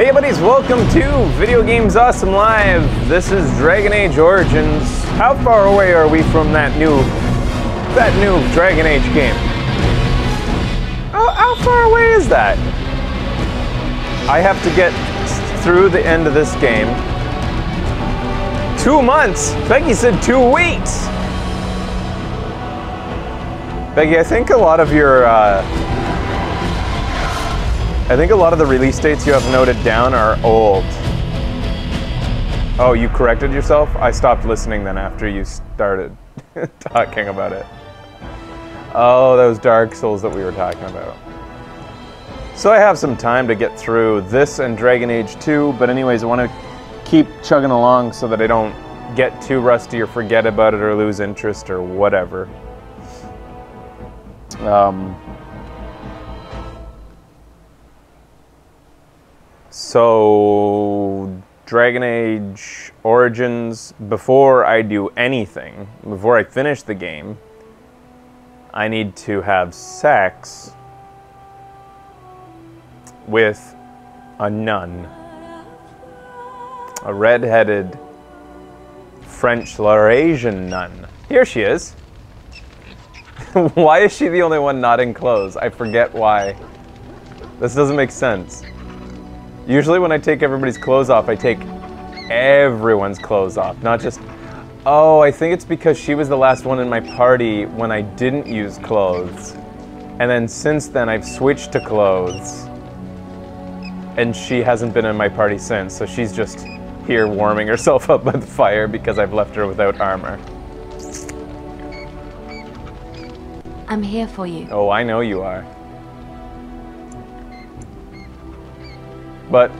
Hey buddies, welcome to Video Games Awesome Live. This is Dragon Age Origins. How far away are we from that new Dragon Age game? How far away is that? I have to get through the end of this game. 2 months? Becky said 2 weeks. Becky, I think a lot of your the release dates you have noted down are old. Oh, you corrected yourself? I stopped listening then after you started talking about it. Oh, those Dark Souls that we were talking about. So I have some time to get through this and Dragon Age 2, but anyways, I want to keep chugging along so that I don't get too rusty or forget about it or lose interest or whatever. So, Dragon Age Origins, before I do anything, before I finish the game, I need to have sex with a nun. A red-headed French Laurasian nun. Here she is. Why is she the only one not in clothes? I forget why. This doesn't make sense. Usually when I take everybody's clothes off, I take everyone's clothes off, not just... Oh, I think it's because she was the last one in my party when I didn't use clothes. And then since then, I've switched to clothes. And she hasn't been in my party since, so she's just here warming herself up by the fire because I've left her without armor. I'm here for you. Oh, I know you are. But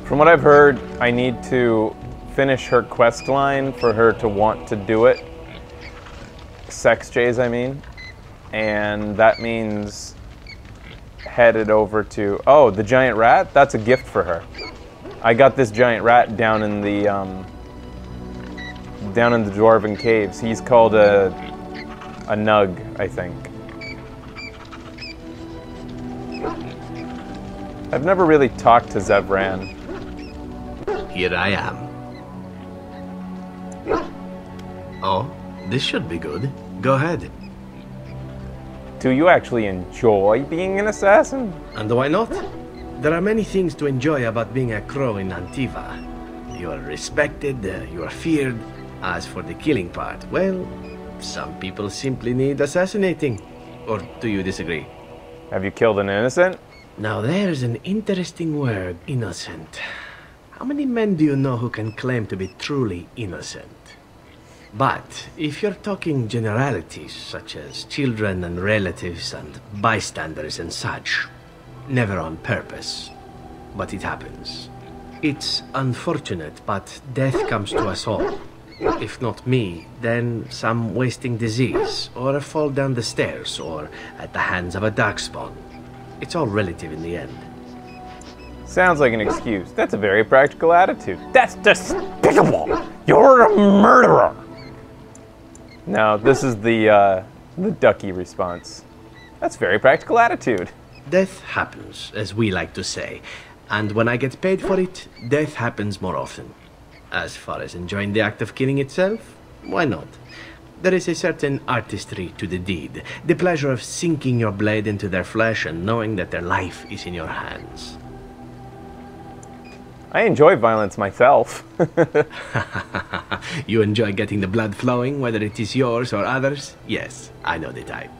from what I've heard, I need to finish her quest line for her to want to do it. Sex Jays, I mean. And that means headed over to... Oh, the giant rat? That's a gift for her. I got this giant rat down in the Dwarven Caves. He's called a nug, I think. I've never really talked to Zevran. Here I am. Oh, this should be good. Go ahead. Do you actually enjoy being an assassin? And why not? There are many things to enjoy about being a crow in Antiva. You are respected, you are feared. As for the killing part, well, some people simply need assassinating. Or do you disagree? Have you killed an innocent? Now there's an interesting word, innocent. How many men do you know who can claim to be truly innocent? But if you're talking generalities, such as children and relatives and bystanders and such, never on purpose. But it happens. It's unfortunate, but death comes to us all. If not me, then some wasting disease, or a fall down the stairs, or at the hands of a darkspawn. It's all relative in the end. Sounds like an excuse. That's a very practical attitude. That's despicable! You're a murderer! No, this is the ducky response. That's very practical attitude. Death happens, as we like to say. And when I get paid for it, death happens more often. As far as enjoying the act of killing itself, why not? There is a certain artistry to the deed, the pleasure of sinking your blade into their flesh and knowing that their life is in your hands. I enjoy violence myself. You enjoy getting the blood flowing, whether it is yours or others? Yes, I know the type.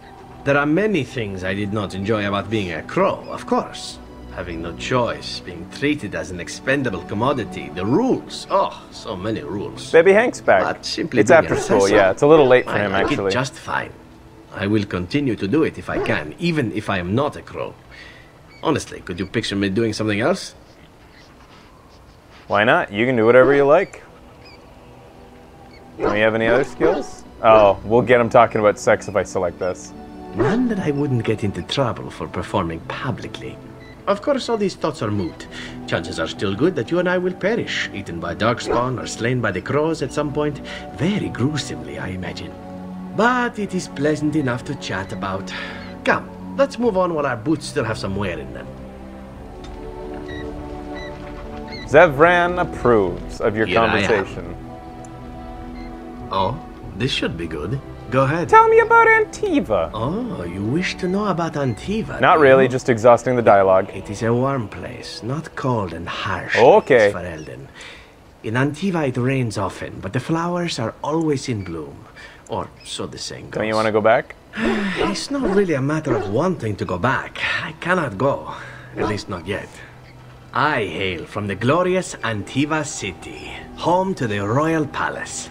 There are many things I did not enjoy about being a crow, of course. Having no choice, being treated as an expendable commodity, the rules. Oh, so many rules. Baby Hank's back. But simply it's after school, yeah. It's a little late for him, I like actually. it just fine. I will continue to do it if I can, even if I am not a crow. Honestly, could you picture me doing something else? Why not? You can do whatever you like. Don't you have any other skills? Oh, we'll get him talking about sex if I select this. None that I wouldn't get into trouble for performing publicly. Of course, all these thoughts are moot. Chances are still good that you and I will perish, eaten by darkspawn or slain by the crows at some point. Very gruesomely, I imagine. But it is pleasant enough to chat about. Come, let's move on while our boots still have some wear in them. Zevran approves of your Here I am. conversation. Oh, this should be good. Go ahead. Tell me about Antiva. Oh, you wish to know about Antiva? Not do really, you? just exhausting the dialogue. It is a warm place, not cold and harsh. Okay. Like Ferelden. In Antiva it rains often, but the flowers are always in bloom. Or so the saying goes. Don't you want to go back? It's not really a matter of wanting to go back. I cannot go. At least not yet. I hail from the glorious Antiva city, home to the royal palace.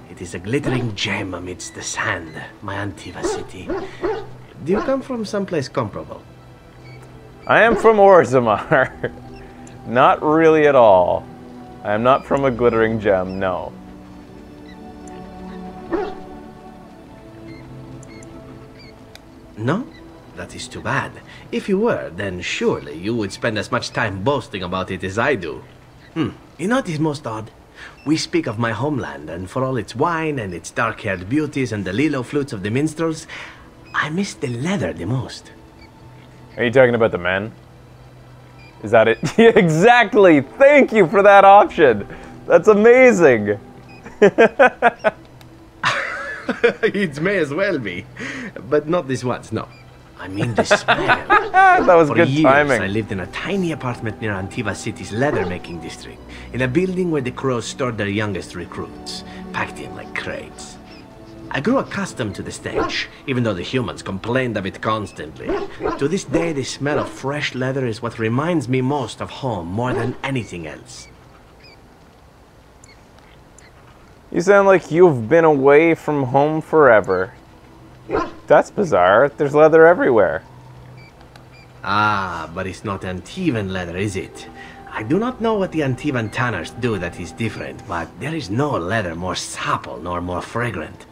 It is a glittering gem amidst the sand, my Antiva city. Do you come from someplace comparable? I am from Orzammar. Not really at all. I am not from a glittering gem, no. No? That is too bad. If you were, then surely you would spend as much time boasting about it as I do. You know what is most odd? We speak of my homeland, and for all its wine and its dark-haired beauties and the lilo flutes of the minstrels, I miss the leather the most. Are you talking about the men? Is that it? Yeah, exactly! Thank you for that option! That's amazing! It may as well be. But not this once, no. I mean the smell. That was For good years, timing. I lived in a tiny apartment near Antiva City's leather-making district, in a building where the crows stored their youngest recruits, packed in like crates. I grew accustomed to the stench, even though the humans complained of it constantly. To this day, the smell of fresh leather is what reminds me most of home more than anything else. You sound like you've been away from home forever. That's bizarre. There's leather everywhere. Ah, but it's not Antivan leather, is it? I do not know what the Antivan tanners do that is different, but there is no leather more supple nor more fragrant.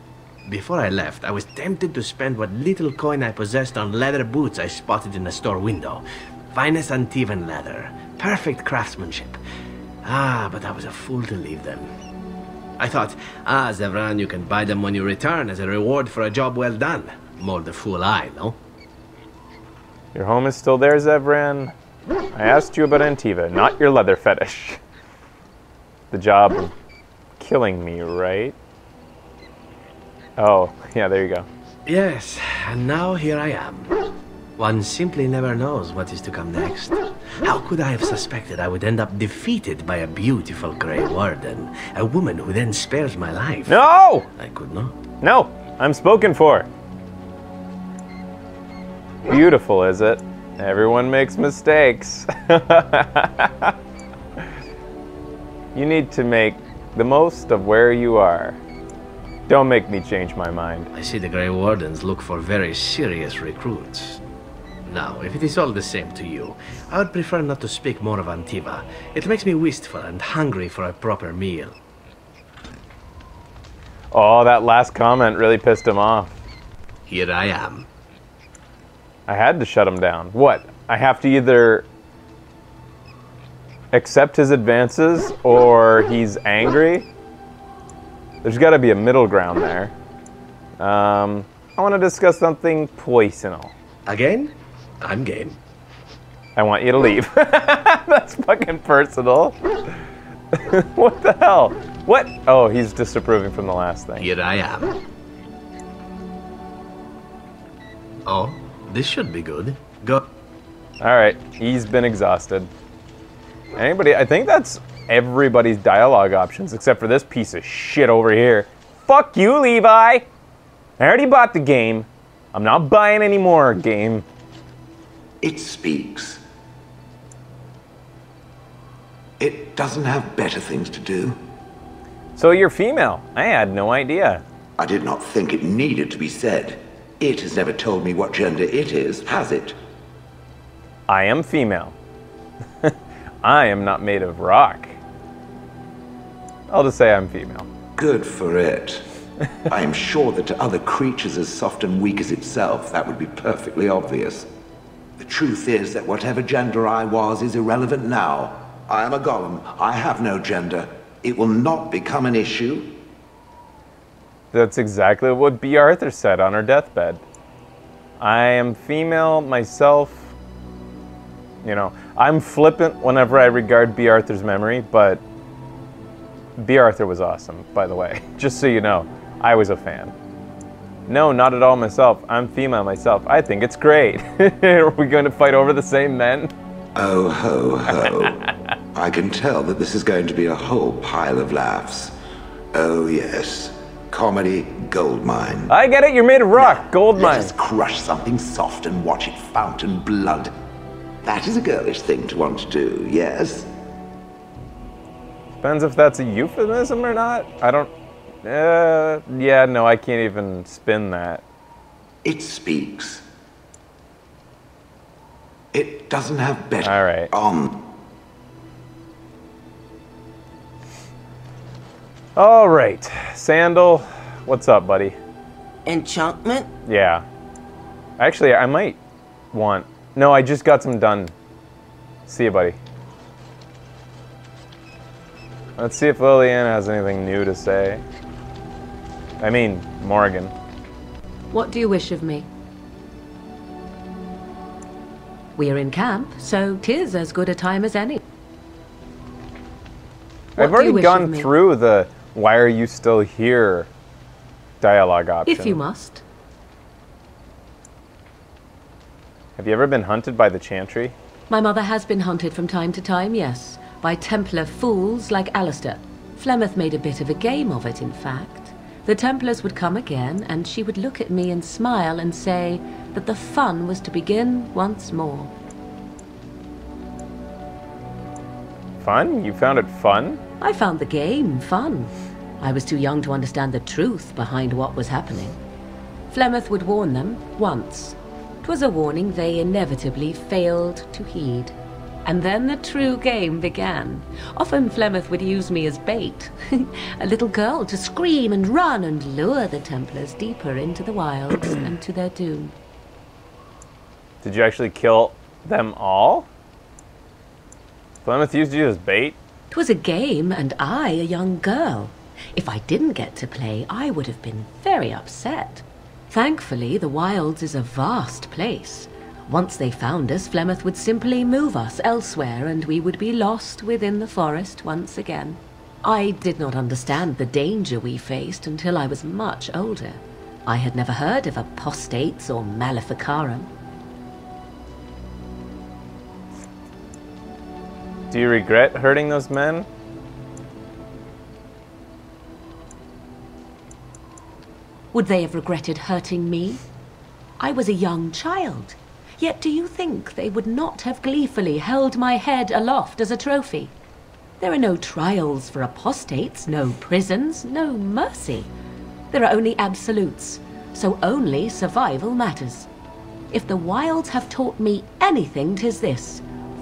Before I left, I was tempted to spend what little coin I possessed on leather boots I spotted in a store window. Finest Antivan leather. Perfect craftsmanship. Ah, but I was a fool to leave them. I thought, Zevran, you can buy them when you return as a reward for a job well done. More the fool I, no? Your home is still there, Zevran. I asked you about Antiva, not your leather fetish. The job of killing me, right? Oh, yeah, there you go. Yes, and now here I am. One simply never knows what is to come next. How could I have suspected I would end up defeated by a beautiful Grey Warden, a woman who then spares my life? No! I could not. No! I'm spoken for. Beautiful, is it? Everyone makes mistakes. You need to make the most of where you are. Don't make me change my mind. I see the Grey Wardens look for very serious recruits. Now, if it is all the same to you, I would prefer not to speak more of Antiva. It makes me wistful and hungry for a proper meal. Oh, that last comment really pissed him off. Here I am. I had to shut him down. What? I have to either accept his advances or he's angry? There's got to be a middle ground there. I want to discuss something personal. Again? I'm game. I want you to leave. That's fucking personal. What the hell? What? Oh, he's disapproving from the last thing. Here I am. Oh, this should be good. Go. All right, he's been exhausted. Anybody? I think that's everybody's dialogue options except for this piece of shit over here. Fuck you, Levi. I already bought the game. I'm not buying any more game. It speaks. It doesn't have better things to do. So you're female. I had no idea. I did not think it needed to be said. It has never told me what gender it is, has it? I am female. I am not made of rock. I'll just say I'm female. Good for it. I am sure that to other creatures as soft and weak as itself, that would be perfectly obvious. The truth is that whatever gender I was is irrelevant now. I am a golem. I have no gender. It will not become an issue. That's exactly what B. Arthur said on her deathbed. I am female myself. You know, I'm flippant whenever I regard B. Arthur's memory, but B. Arthur was awesome, by the way. Just so you know, I was a fan. No, not at all myself. I'm female myself. I think it's great. Are we going to fight over the same men? Oh, ho, ho. I can tell that this is going to be a whole pile of laughs. Oh, yes. Comedy goldmine. I get it, you're made of rock. Gold Let mine. us crush something soft and watch it fountain blood. That is a girlish thing to want to do, yes? Depends if that's a euphemism or not. I don't... yeah, no, I can't even spin that. It speaks. It doesn't have better All right. All right. Sandal, what's up, buddy? Enchantment? Yeah. Actually, I might want... No, I just got some done. See you, buddy. Let's see if Liliana has anything new to say. I mean, Morgan. What do you wish of me? We're in camp, so 'tis as good a time as any. What I've do you already wish gone of me? through the "Why are you still here?" dialogue option. If you must. Have you ever been hunted by the Chantry? My mother has been hunted from time to time, yes, by Templar fools like Alistair. Flemeth made a bit of a game of it, in fact. The Templars would come again, and she would look at me and smile and say that the fun was to begin once more. Fun? You found it fun? I found the game fun. I was too young to understand the truth behind what was happening. Flemeth would warn them once. 'Twas a warning they inevitably failed to heed. And then the true game began. Often Flemeth would use me as bait. A little girl to scream and run and lure the Templars deeper into the wilds and to their doom. Did you actually kill them all? Flemeth used you as bait? 'Twas a game, and I a young girl. If I didn't get to play, I would have been very upset. Thankfully, the wilds is a vast place. Once they found us, Flemeth would simply move us elsewhere, and we would be lost within the forest once again. I did not understand the danger we faced until I was much older. I had never heard of apostates or maleficarum. Do you regret hurting those men? Would they have regretted hurting me? I was a young child. Yet do you think they would not have gleefully held my head aloft as a trophy? There are no trials for apostates, no prisons, no mercy. There are only absolutes, so only survival matters. If the wilds have taught me anything, 'tis this.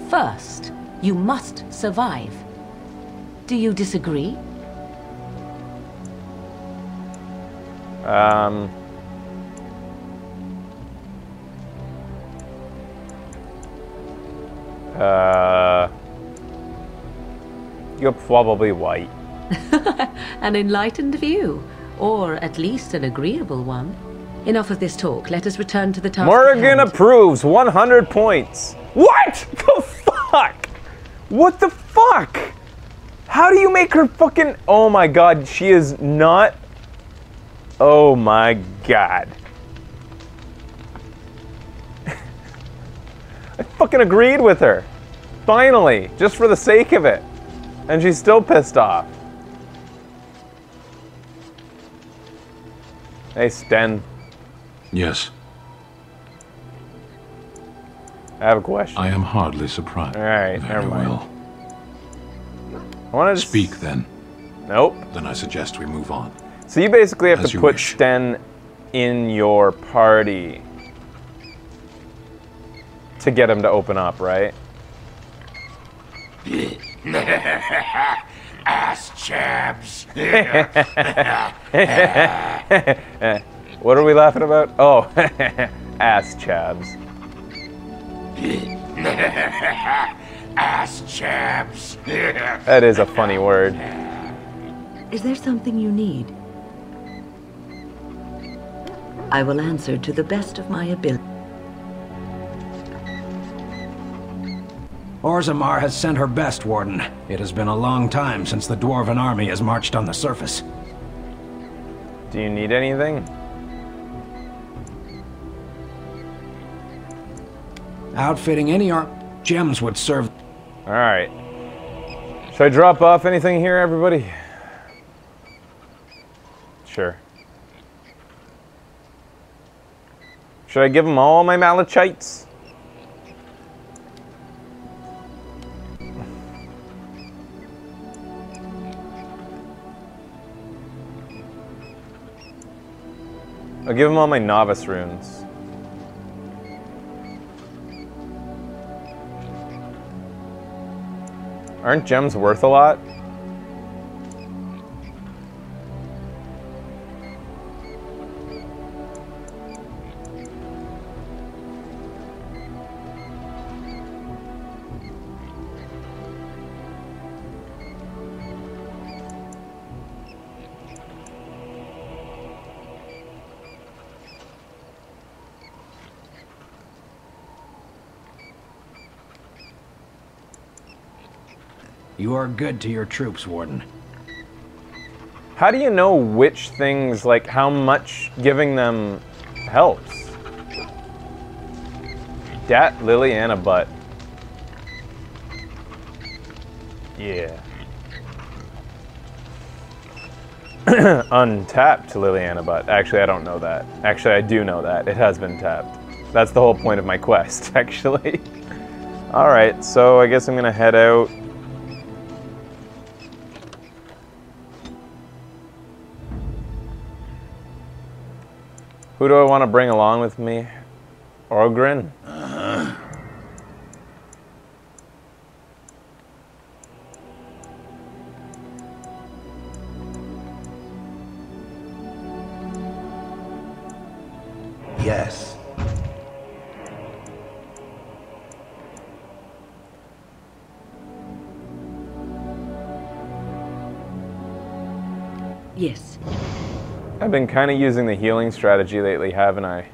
First, you must survive. Do you disagree? You're probably white. An enlightened view, or at least an agreeable one. Enough of this talk. Let us return to the task at Morgan hand. approves. 100 points. What the fuck? What the fuck? How do you make her fucking... Oh my god, she is not... Oh my god. I fucking agreed with her. Finally, just for the sake of it. And she's still pissed off. Hey, Sten. Yes, I have a question. I am hardly surprised. All right, Very never mind. well. I wanted to Speak then. Nope. Then I suggest we move on. So you basically have As to you put wish. Sten in your party to get him to open up, right? Ass chaps. What are we laughing about? Oh, ass chabs. Ass chaps. That is a funny word. Is there something you need? I will answer to the best of my ability. Orzammar has sent her best, Warden. It has been a long time since the Dwarven army has marched on the surface. Do you need anything? Outfitting any gems would serve. Alright. Should I drop off anything here, everybody? Sure. Should I give them all my Malachites? I'll give them all my novice runes. Aren't gems worth a lot? You are good to your troops, Warden. How do you know which things, like how much giving them helps? Dat Liliana Butt. Yeah. Untapped Liliana Butt. Actually, I don't know that. Actually, I do know that. It has been tapped. That's the whole point of my quest, actually. Alright, so I guess I'm gonna head out. Who do I want to bring along with me? Orgrin? Yes. Yes. I've been kind of using the healing strategy lately, haven't I?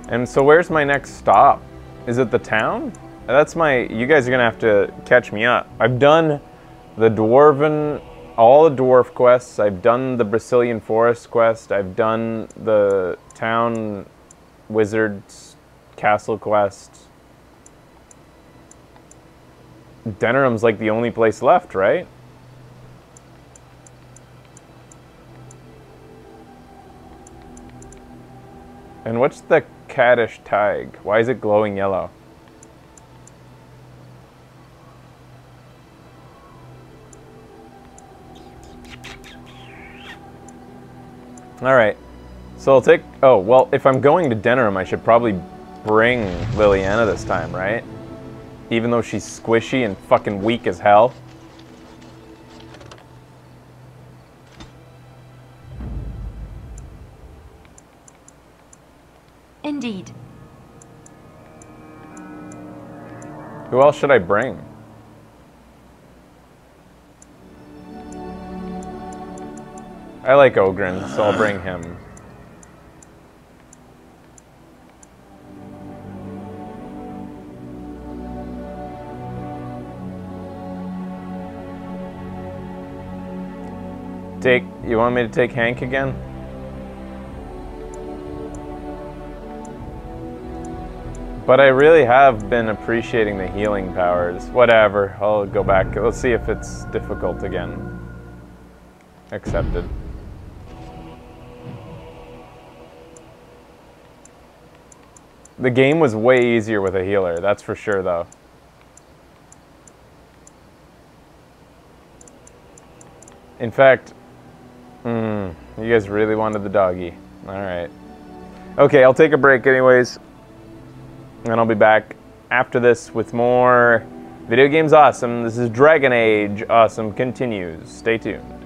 And so where's my next stop? Is it the town? That's my... You guys are going to have to catch me up. I've done the Dwarven... all the dwarf quests. I've done the Brazilian Forest quest. I've done the town wizard's castle quest. Denorum's like the only place left, right? And what's the Kaddish tag? Why is it glowing yellow? Alright. So I'll take... Oh, well, if I'm going to Denerim, I should probably bring Liliana this time, right? Even though she's squishy and fucking weak as hell. Indeed. Who else should I bring? I like Ogren, so I'll bring him. You want me to take Hank again? But I really have been appreciating the healing powers. Whatever, I'll go back. Let's see if it's difficult again. Accepted. The game was way easier with a healer, that's for sure though. In fact, you guys really wanted the doggy. Alright. Okay, I'll take a break anyways. And I'll be back after this with more Video Games Awesome. This is Dragon Age Awesome continues. Stay tuned.